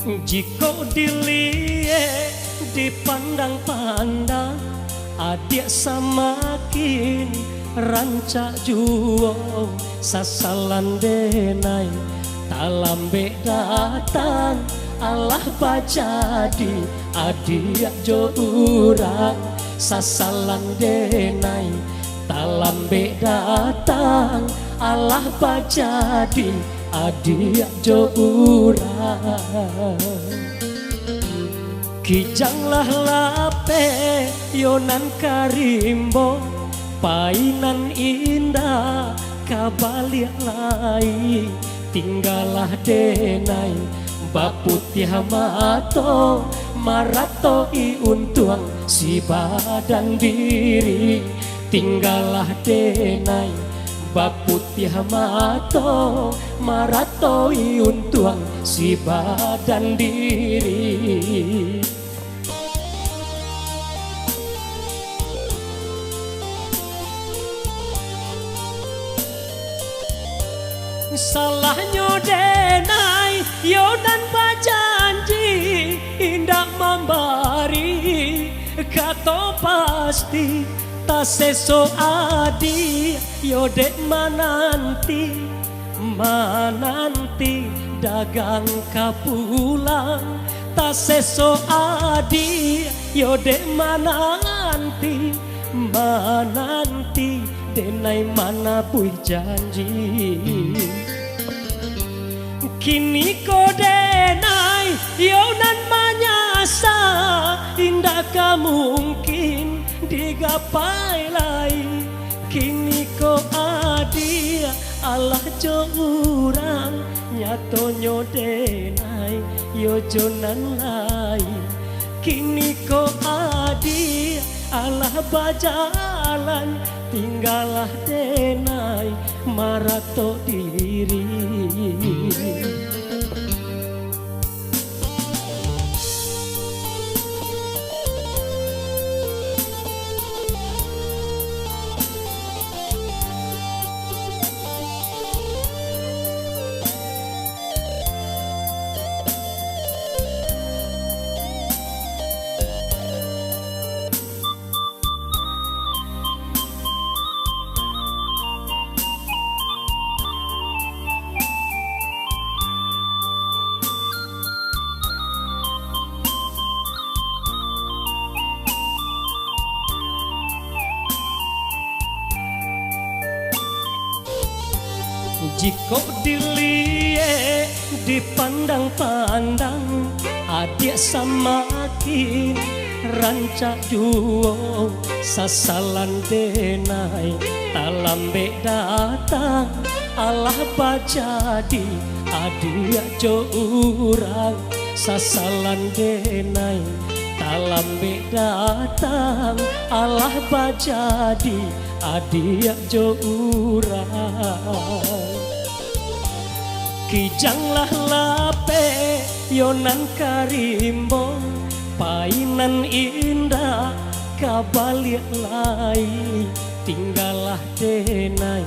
Jika dilihat dipandang-pandang, adik semakin rancak juo sasalan denai talambe datang Allah bajadi adik jo urang sasalan denai talambe datang Allah bajadi adik jo urang. Kijanglah lape yonan karimbo painan indah kabaliak lai tinggalah denai baputih mato marato iuntuang si badan diri tinggalah denai baputih mato marato iuntuang si badan diri. Salahnya denai yonan bajanji indah membari kato pasti tak seso adi yodek mananti dagang kapulang tak seso adi yodek mananti denai mana puih janji. Kini ko denai yonan manyasa indah ka mungkin digapai lai. Kini ko adia Allah jo urang nyatonyo denai yo jonan lai. Kini ko adia Allah bajalan tinggalah denai marato diri. Jika dilihat dipandang-pandang, adik semakin rancak juo sasalan denai talambe datang Allah bajadi adik jo urang sasalan denai talambe datang Allah bajadi adik jo urang. Kijanglah lape yonan karimbo painan indah kabaliak lai tinggalah denai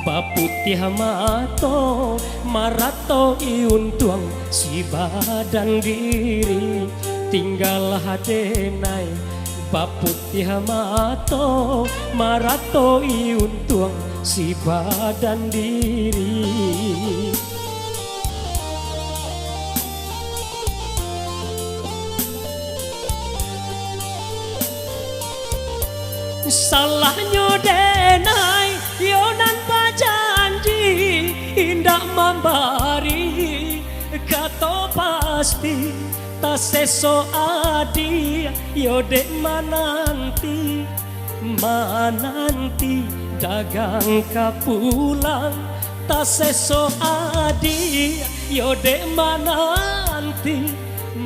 baputih mato marato iuntuang si badan diri tinggalah denai baputih mato marato iuntuang si badan diri. Salahnya denai yonan bajanji indah membari kato pasti tak seso adi yodek mananti dagang kapulang tak seso adi yodek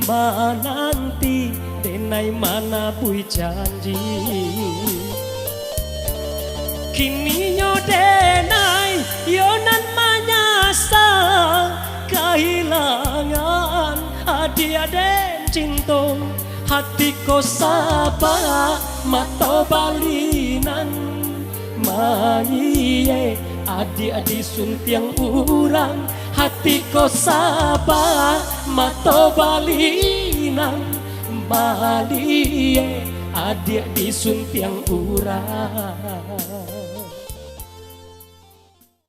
mananti denai mana bui janji. Kini nyodenai yonan manyasa kehilangan adik-adik cinta hati ko sabah mato balinan maiye Adik-adik suntiang urang hati ko sabar mato balinang bali adik disuntiang urang